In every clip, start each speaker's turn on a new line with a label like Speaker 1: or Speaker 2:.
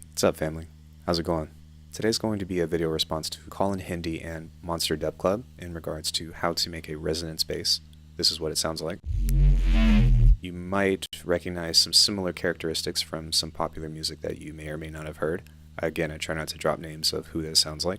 Speaker 1: What's up, family? How's it going? Today's going to be a video response to Colin Hindi and Monster Dub Club in regards to how to make a resonance bass. This is what it sounds like. You might recognize some similar characteristics from some popular music that you may or may not have heard. Again, I try not to drop names of who this sounds like,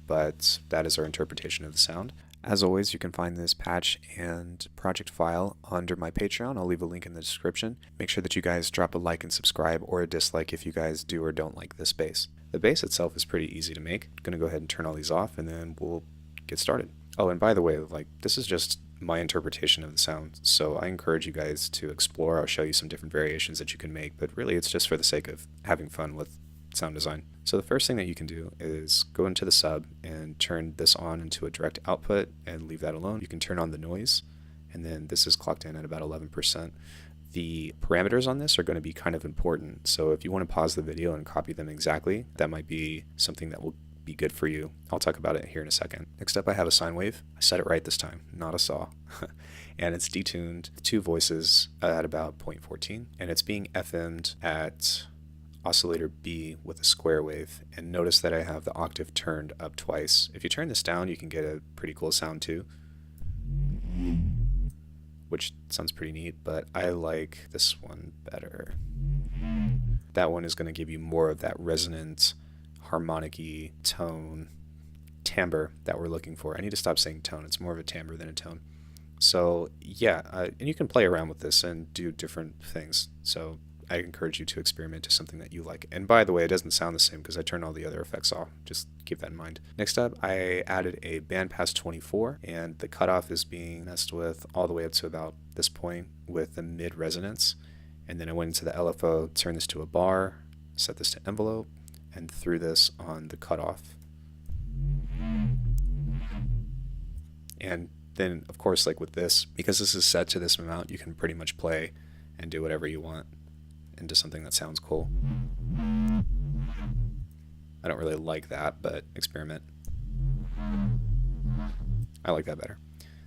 Speaker 1: but that is our interpretation of the sound. As always, you can find this patch and project file under my Patreon. I'll leave a link in the description. Make sure that you guys drop a like and subscribe, or a dislike if you guys do or don't like this bass. The bass itself is pretty easy to make. I'm going to go ahead and turn all these off and then we'll get started. Oh, and by the way, this is just my interpretation of the sound, so I encourage you guys to explore. I'll show you some different variations that you can make, but really it's just for the sake of having fun with sound design. So the first thing that you can do is go into the sub and turn this on into a direct output and leave that alone. You can turn on the noise, and then this is clocked in at about 11%. The parameters on this are going to be kind of important, so if you want to pause the video and copy them exactly, that might be something that will be good for you. I'll talk about it here in a second. Next up, I have a sine wave. I said it right this time, not a saw. And it's detuned the two voices at about 0.14, and it's being FM'd at oscillator B with a square wave. And notice that I have the octave turned up twice. If you turn this down, you can get a pretty cool sound too, which sounds pretty neat, but I like this one better. That one is going to give you more of that resonant, harmonic-y tone, timbre that we're looking for. I need to stop saying tone. It's more of a timbre than a tone. So yeah, and you can play around with this and do different things. So I encourage you to experiment to something that you like. And by the way, it doesn't sound the same because I turned all the other effects off. Just keep that in mind. Next up, I added a bandpass 24, and the cutoff is being messed with all the way up to about this point with the mid resonance. And then I went into the LFO, turned this to a bar, set this to envelope, and threw this on the cutoff. And then, of course, like with this, because this is set to this amount, you can pretty much play and do whatever you want into something that sounds cool. I don't really like that, but experiment. I like that better.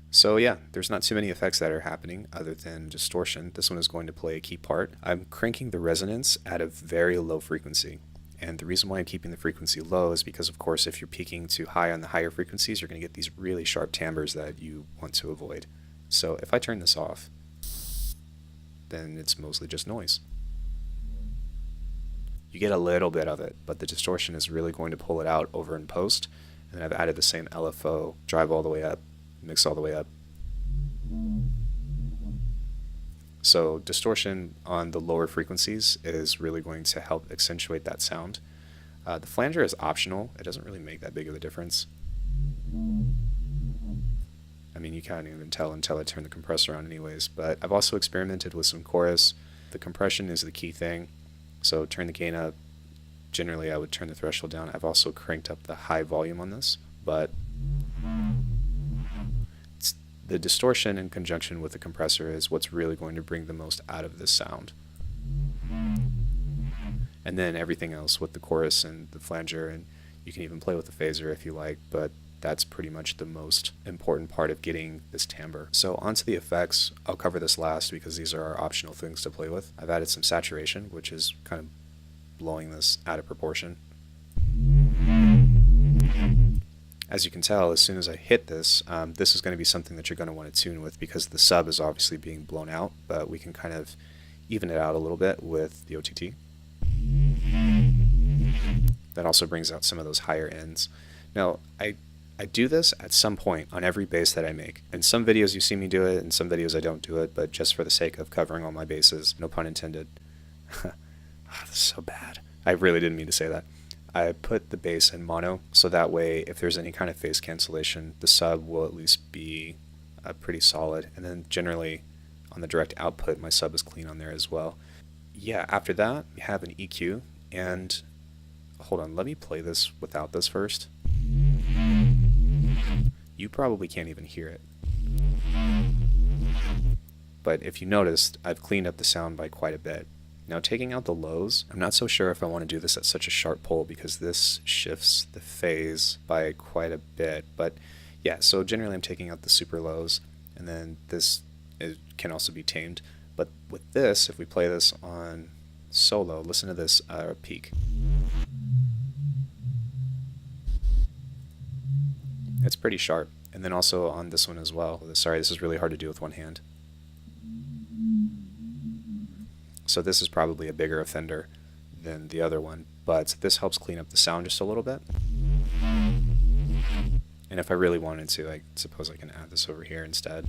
Speaker 1: So yeah, there's not too many effects that are happening other than distortion. This one is going to play a key part. I'm cranking the resonance at a very low frequency. And the reason why I'm keeping the frequency low is because, of course, if you're peaking too high on the higher frequencies, you're going to get these really sharp timbres that you want to avoid. So if I turn this off, then it's mostly just noise. You get a little bit of it, but the distortion is really going to pull it out over in post. And then I've added the same LFO, drive all the way up, mix all the way up. So distortion on the lower frequencies is really going to help accentuate that sound. The flanger is optional. It doesn't really make that big of a difference. I mean, you can't even tell until I turn the compressor on anyways, but I've also experimented with some chorus. The compression is the key thing. So turn the gain up. Generally, I would turn the threshold down. I've also cranked up the high volume on this, but the distortion in conjunction with the compressor is what's really going to bring the most out of this sound. And then everything else with the chorus and the flanger, and you can even play with the phaser if you like, but that's pretty much the most important part of getting this timbre. So onto the effects. I'll cover this last because these are our optional things to play with. I've added some saturation, which is kind of blowing this out of proportion. As you can tell, as soon as I hit this, this is going to be something that you're going to want to tune with because the sub is obviously being blown out, but we can kind of even it out a little bit with the OTT. That also brings out some of those higher ends. Now, I do this at some point on every bass that I make. In some videos you see me do it, in some videos I don't do it, but just for the sake of covering all my bases, no pun intended. Oh, this is so bad. I really didn't mean to say that. I put the bass in mono, so that way if there's any kind of phase cancellation, the sub will at least be pretty solid. And then generally on the direct output, my sub is clean on there as well. Yeah, after that, we have an EQ, and hold on, let me play this without this first. You probably can't even hear it. But if you noticed, I've cleaned up the sound by quite a bit. Now taking out the lows, I'm not so sure if I want to do this at such a sharp pull because this shifts the phase by quite a bit. But yeah, so generally I'm taking out the super lows, and then this it can also be tamed. But with this, if we play this on solo, listen to this peak. It's pretty sharp. And then also on this one as well. Sorry, this is really hard to do with one hand. So this is probably a bigger offender than the other one, but this helps clean up the sound just a little bit. And if I really wanted to, I suppose I can add this over here instead.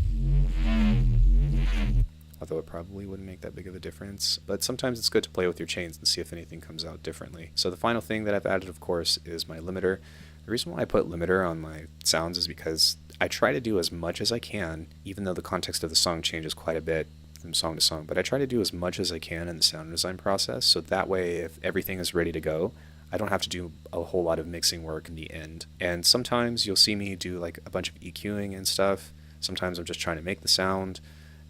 Speaker 1: Although it probably wouldn't make that big of a difference. But sometimes it's good to play with your chains and see if anything comes out differently. So the final thing that I've added, of course, is my limiter. The reason why I put limiter on my sounds is because I try to do as much as I can, even though the context of the song changes quite a bit from song to song, but I try to do as much as I can in the sound design process, so that way if everything is ready to go, I don't have to do a whole lot of mixing work in the end. And sometimes you'll see me do like a bunch of EQing and stuff. Sometimes I'm just trying to make the sound.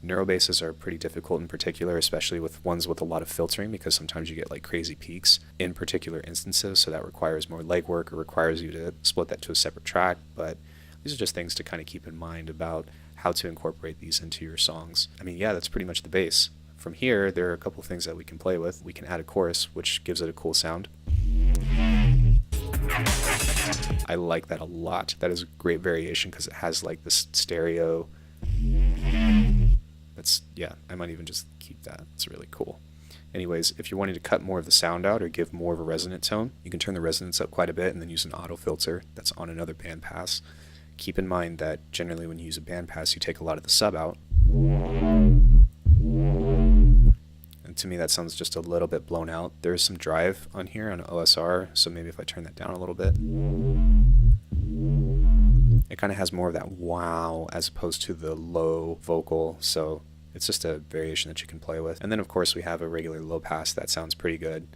Speaker 1: Neuro basses are pretty difficult in particular, especially with ones with a lot of filtering, because sometimes you get like crazy peaks in particular instances, so that requires more legwork or requires you to split that to a separate track. But these are just things to kind of keep in mind about how to incorporate these into your songs. I mean, yeah, that's pretty much the base. From here, there are a couple things that we can play with. We can add a chorus, which gives it a cool sound. I like that a lot. That is a great variation because it has like this stereo. Yeah, I might even just keep that. It's really cool. Anyways, if you're wanting to cut more of the sound out or give more of a resonant tone, you can turn the resonance up quite a bit and then use an auto filter that's on another bandpass. Keep in mind that generally when you use a bandpass, you take a lot of the sub out. And to me, that sounds just a little bit blown out. There's some drive on here on OSR, so maybe if I turn that down a little bit, it kind of has more of that wow as opposed to the low vocal. So it's just a variation that you can play with. And then of course we have a regular low pass that sounds pretty good.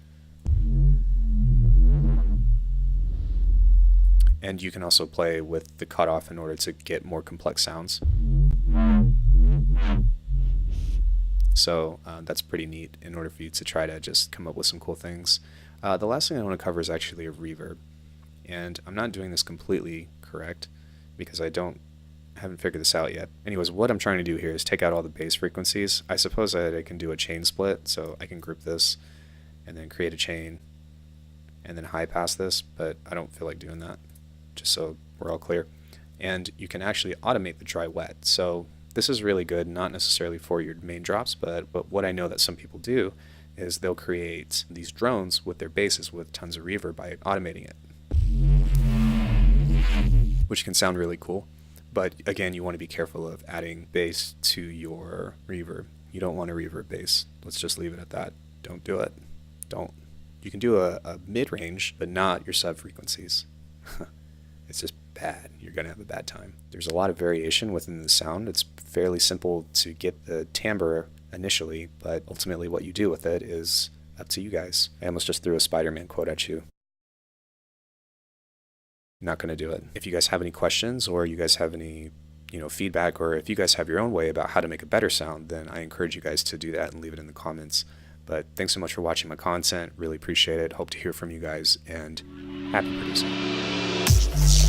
Speaker 1: And you can also play with the cutoff in order to get more complex sounds. So that's pretty neat in order for you to try to just come up with some cool things. The last thing I want to cover is actually a reverb. And I'm not doing this completely correct because I haven't figured this out yet. Anyways, what I'm trying to do here is take out all the bass frequencies. I suppose that I can do a chain split, so I can group this and then create a chain and then high pass this, but I don't feel like doing that, just so we're all clear. And you can actually automate the dry wet. So this is really good, not necessarily for your main drops, but what I know that some people do is they'll create these drones with their basses with tons of reverb by automating it, which can sound really cool. But again, you want to be careful of adding bass to your reverb. You don't want a reverb bass. Let's just leave it at that. Don't do it. Don't. You can do a mid-range, but not your sub-frequencies. It's just bad. You're going to have a bad time. There's a lot of variation within the sound. It's fairly simple to get the timbre initially, but ultimately what you do with it is up to you guys. I almost just threw a Spider-Man quote at you. Not going to do it. If you guys have any questions or you guys have any feedback, or if you guys have your own way about how to make a better sound, then I encourage you guys to do that and leave it in the comments. But thanks so much for watching my content. Really appreciate it. Hope to hear from you guys, and happy producing.